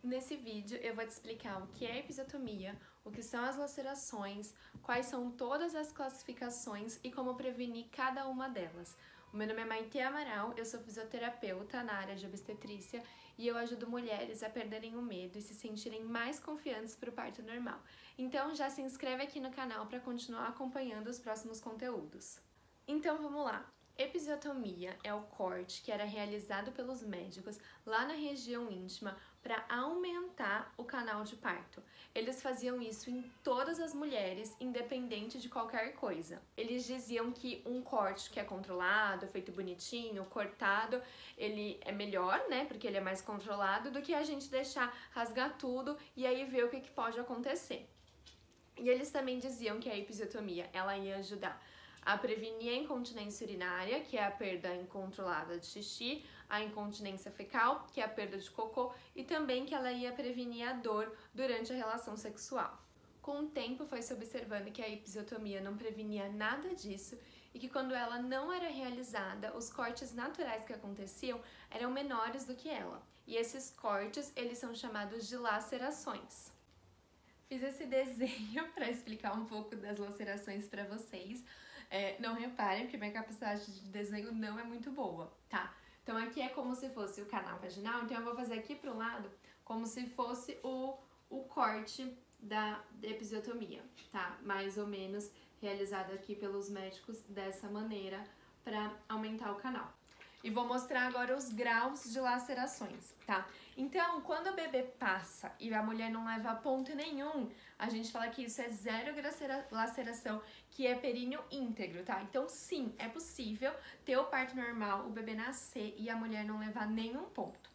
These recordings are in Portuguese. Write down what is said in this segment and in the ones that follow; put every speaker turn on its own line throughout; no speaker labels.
Nesse vídeo eu vou te explicar o que é episiotomia, o que são as lacerações, quais são todas as classificações e como prevenir cada uma delas. O meu nome é Maite Amaral, eu sou fisioterapeuta na área de obstetrícia e eu ajudo mulheres a perderem o medo e se sentirem mais confiantes para o parto normal. Então já se inscreve aqui no canal para continuar acompanhando os próximos conteúdos. Então vamos lá! Episiotomia é o corte que era realizado pelos médicos lá na região íntima para aumentar o canal de parto. Eles faziam isso em todas as mulheres, independente de qualquer coisa. Eles diziam que um corte que é controlado, feito bonitinho, cortado, ele é melhor, né? Porque ele é mais controlado do que a gente deixar rasgar tudo e aí ver o que pode acontecer. E eles também diziam que a episiotomia ela ia ajudar a prevenir a incontinência urinária, que é a perda incontrolada de xixi, a incontinência fecal, que é a perda de cocô, e também que ela ia prevenir a dor durante a relação sexual. Com o tempo foi-se observando que a episiotomia não prevenia nada disso e que quando ela não era realizada, os cortes naturais que aconteciam eram menores do que ela. E esses cortes, eles são chamados de lacerações. Fiz esse desenho para explicar um pouco das lacerações para vocês. Não reparem, porque minha capacidade de desenho não é muito boa, tá? Então aqui é como se fosse o canal vaginal, então eu vou fazer aqui pro lado como se fosse o corte da episiotomia, tá? Mais ou menos realizado aqui pelos médicos dessa maneira para aumentar o canal. E vou mostrar agora os graus de lacerações, tá? Então, quando o bebê passa e a mulher não leva ponto nenhum, a gente fala que isso é zero laceração, que é períneo íntegro, tá? Então, sim, é possível ter o parto normal, o bebê nascer e a mulher não levar nenhum ponto.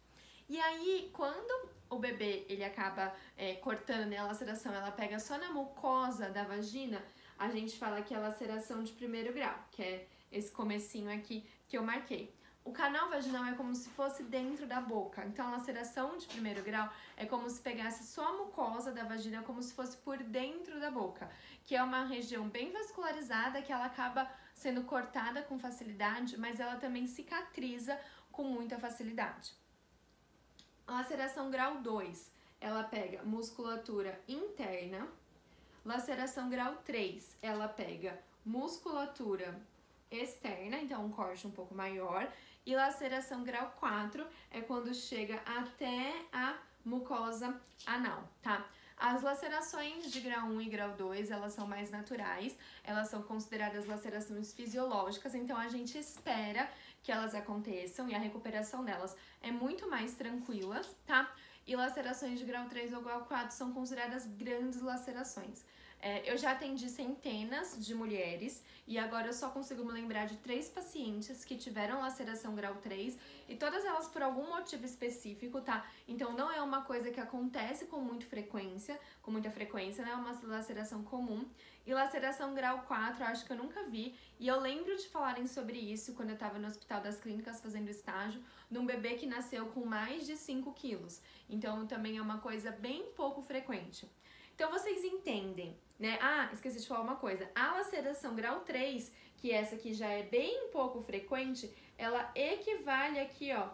E aí, quando o bebê, ele acaba cortando, né, a laceração, ela pega só na mucosa da vagina, a gente fala que é laceração de primeiro grau, que é esse comecinho aqui que eu marquei. O canal vaginal é como se fosse dentro da boca, então a laceração de primeiro grau é como se pegasse só a mucosa da vagina, como se fosse por dentro da boca, que é uma região bem vascularizada, que ela acaba sendo cortada com facilidade, mas ela também cicatriza com muita facilidade. A laceração grau 2, ela pega musculatura interna. Laceração grau 3, ela pega musculatura externa, então um corte um pouco maior. E laceração grau 4 é quando chega até a mucosa anal, tá? As lacerações de grau 1 e grau 2, elas são mais naturais, elas são consideradas lacerações fisiológicas, então a gente espera que elas aconteçam e a recuperação delas é muito mais tranquila, tá? E lacerações de grau 3 ou grau 4 são consideradas grandes lacerações. Eu já atendi centenas de mulheres e agora eu só consigo me lembrar de 3 pacientes que tiveram laceração grau 3 e todas elas por algum motivo específico, tá? Então não é uma coisa que acontece com muita frequência, não é uma laceração comum. E laceração grau 4 eu acho que eu nunca vi e eu lembro de falarem sobre isso quando eu estava no Hospital das Clínicas fazendo estágio, num bebê que nasceu com mais de 5 quilos. Então também é uma coisa bem pouco frequente. Então vocês entendem, né? Ah, esqueci de falar uma coisa. A laceração grau 3, que essa aqui já é bem pouco frequente, ela equivale aqui, ó,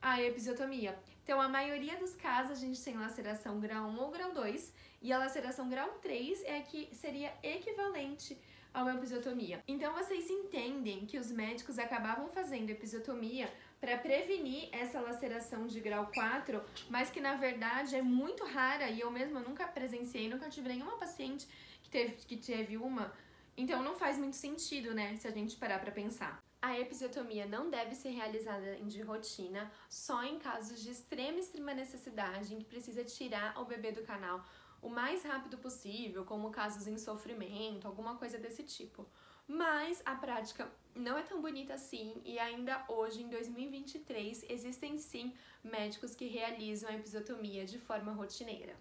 à episiotomia. Então a maioria dos casos a gente tem laceração grau 1 ou grau 2 e a laceração grau 3 é a que seria equivalente a uma episiotomia. Então vocês entendem que os médicos acabavam fazendo episiotomia para prevenir essa laceração de grau 4, mas que na verdade é muito rara e eu mesma nunca presenciei, nunca tive nenhuma paciente que teve uma, então não faz muito sentido, né, se a gente parar para pensar. A episiotomia não deve ser realizada de rotina, só em casos de extrema necessidade, em que precisa tirar o bebê do canal o mais rápido possível, como casos em sofrimento, alguma coisa desse tipo. Mas a prática não é tão bonita assim e ainda hoje, em 2023, existem sim médicos que realizam a episiotomia de forma rotineira.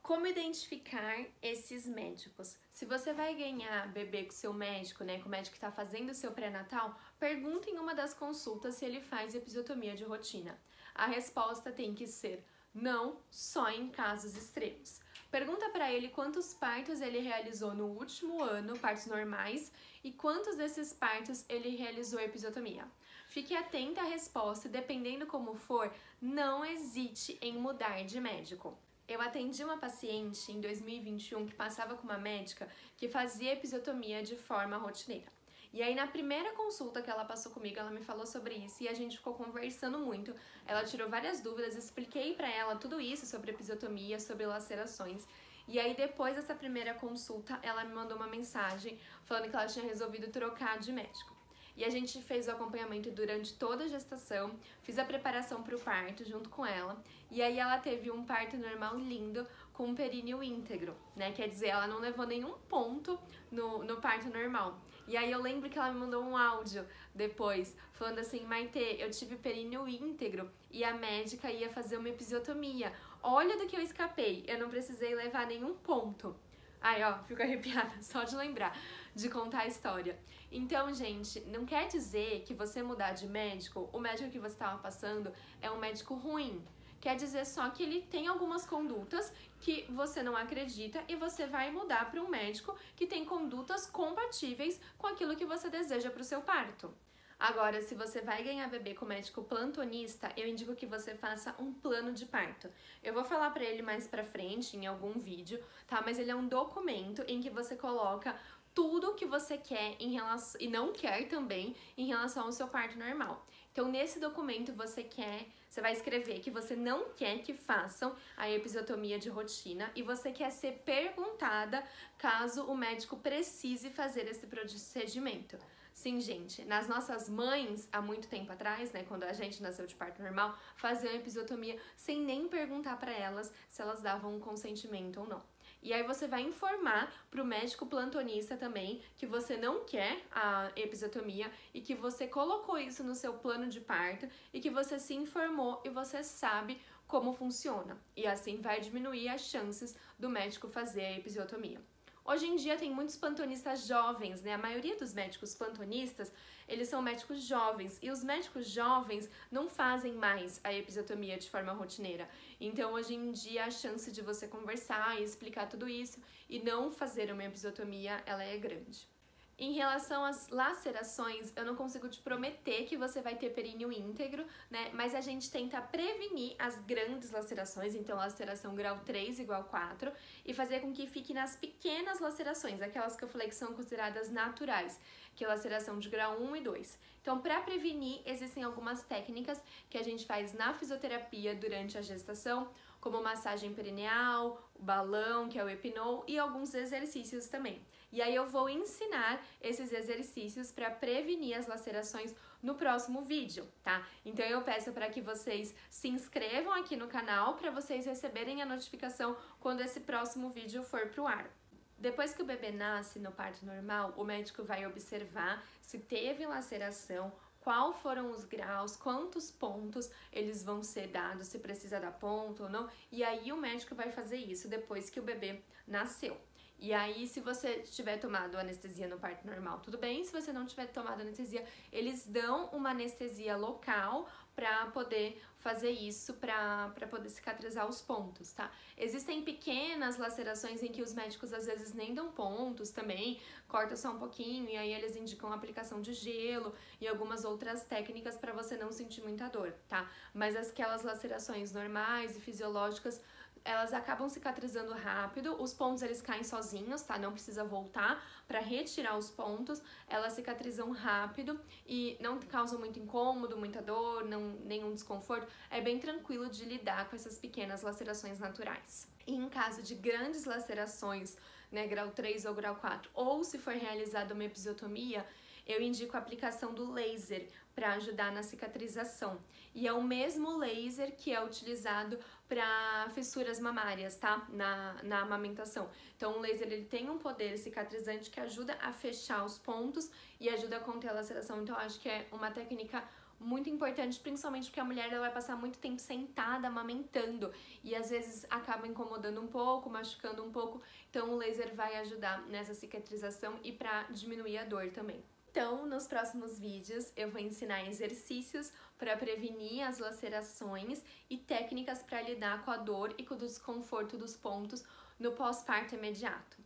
Como identificar esses médicos? Se você vai ganhar bebê com seu médico, né, com o médico que está fazendo o seu pré-natal, pergunte em uma das consultas se ele faz episiotomia de rotina. A resposta tem que ser não, só em casos extremos. Pergunta para ele quantos partos ele realizou no último ano, partos normais, e quantos desses partos ele realizou episiotomia. Fique atenta à resposta e, dependendo como for, não hesite em mudar de médico. Eu atendi uma paciente em 2021 que passava com uma médica que fazia episiotomia de forma rotineira. E aí, na primeira consulta que ela passou comigo, ela me falou sobre isso e a gente ficou conversando muito. Ela tirou várias dúvidas, expliquei pra ela tudo isso sobre episiotomia, sobre lacerações. E aí, depois dessa primeira consulta, ela me mandou uma mensagem falando que ela tinha resolvido trocar de médico. E a gente fez o acompanhamento durante toda a gestação, fiz a preparação para o parto junto com ela. E aí ela teve um parto normal lindo com um períneo íntegro, né? Quer dizer, ela não levou nenhum ponto no parto normal. E aí eu lembro que ela me mandou um áudio depois, falando assim: Maitê, eu tive períneo íntegro e a médica ia fazer uma episiotomia. Olha do que eu escapei, eu não precisei levar nenhum ponto. Ai, ó, fico arrepiada só de lembrar, de contar a história. Então, gente, não quer dizer que você mudar de médico, o médico que você estava passando é um médico ruim. Quer dizer só que ele tem algumas condutas que você não acredita e você vai mudar para um médico que tem condutas compatíveis com aquilo que você deseja para o seu parto. Agora, se você vai ganhar bebê com médico plantonista, eu indico que você faça um plano de parto. Eu vou falar pra ele mais pra frente, em algum vídeo, tá? Mas ele é um documento em que você coloca tudo que você quer em relação, e não quer também, em relação ao seu parto normal. Então, nesse documento você vai escrever que você não quer que façam a episiotomia de rotina e você quer ser perguntada caso o médico precise fazer esse procedimento. Sim, gente, nas nossas mães, há muito tempo atrás, né, quando a gente nasceu de parto normal, faziam episiotomia sem nem perguntar para elas se elas davam um consentimento ou não. E aí você vai informar pro médico plantonista também que você não quer a episiotomia e que você colocou isso no seu plano de parto e que você se informou e você sabe como funciona. E assim vai diminuir as chances do médico fazer a episiotomia. Hoje em dia tem muitos plantonistas jovens, né? A maioria dos médicos plantonistas, eles são médicos jovens e os médicos jovens não fazem mais a episiotomia de forma rotineira. Então, hoje em dia, a chance de você conversar e explicar tudo isso e não fazer uma episiotomia, ela é grande. Em relação às lacerações, eu não consigo te prometer que você vai ter períneo íntegro, né? Mas a gente tenta prevenir as grandes lacerações, então laceração grau 3 igual 4, e fazer com que fique nas pequenas lacerações, aquelas que eu falei que são consideradas naturais, que é laceração de grau 1 e 2. Então, para prevenir, existem algumas técnicas que a gente faz na fisioterapia durante a gestação, como massagem perineal, o balão, que é o Epinol, e alguns exercícios também. E aí eu vou ensinar esses exercícios para prevenir as lacerações no próximo vídeo, tá? Então eu peço para que vocês se inscrevam aqui no canal para vocês receberem a notificação quando esse próximo vídeo for pro ar. Depois que o bebê nasce no parto normal, o médico vai observar se teve laceração, qual foram os graus, quantos pontos eles vão ser dados, se precisa dar ponto ou não, e aí o médico vai fazer isso depois que o bebê nasceu. E aí, se você tiver tomado anestesia no parto normal, tudo bem. Se você não tiver tomado anestesia, eles dão uma anestesia local pra poder fazer isso, pra poder cicatrizar os pontos, tá? Existem pequenas lacerações em que os médicos às vezes nem dão pontos também, corta só um pouquinho e aí eles indicam a aplicação de gelo e algumas outras técnicas pra você não sentir muita dor, tá? Mas aquelas lacerações normais e fisiológicas, elas acabam cicatrizando rápido, os pontos eles caem sozinhos, tá? Não precisa voltar para retirar os pontos, elas cicatrizam rápido e não causam muito incômodo, muita dor, nenhum desconforto. É bem tranquilo de lidar com essas pequenas lacerações naturais. E em caso de grandes lacerações, né, grau 3 ou grau 4, ou se for realizada uma episiotomia, eu indico a aplicação do laser para ajudar na cicatrização. E é o mesmo laser que é utilizado para fissuras mamárias, tá? Na amamentação. Então o laser ele tem um poder cicatrizante que ajuda a fechar os pontos e ajuda a conter a laceração. Então eu acho que é uma técnica muito importante, principalmente porque a mulher ela vai passar muito tempo sentada amamentando e às vezes acaba incomodando um pouco, machucando um pouco. Então o laser vai ajudar nessa cicatrização e para diminuir a dor também. Então, nos próximos vídeos eu vou ensinar exercícios para prevenir as lacerações e técnicas para lidar com a dor e com o desconforto dos pontos no pós-parto imediato.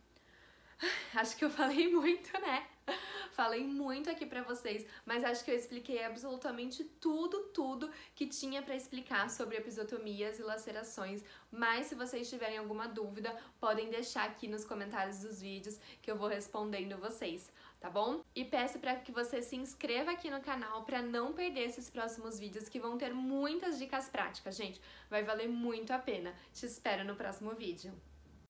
Acho que eu falei muito, né? falei muito aqui pra vocês, mas acho que eu expliquei absolutamente tudo que tinha pra explicar sobre episiotomias e lacerações. Mas se vocês tiverem alguma dúvida, podem deixar aqui nos comentários dos vídeos que eu vou respondendo vocês, tá bom? E peço para que você se inscreva aqui no canal para não perder esses próximos vídeos que vão ter muitas dicas práticas, gente. Vai valer muito a pena. Te espero no próximo vídeo.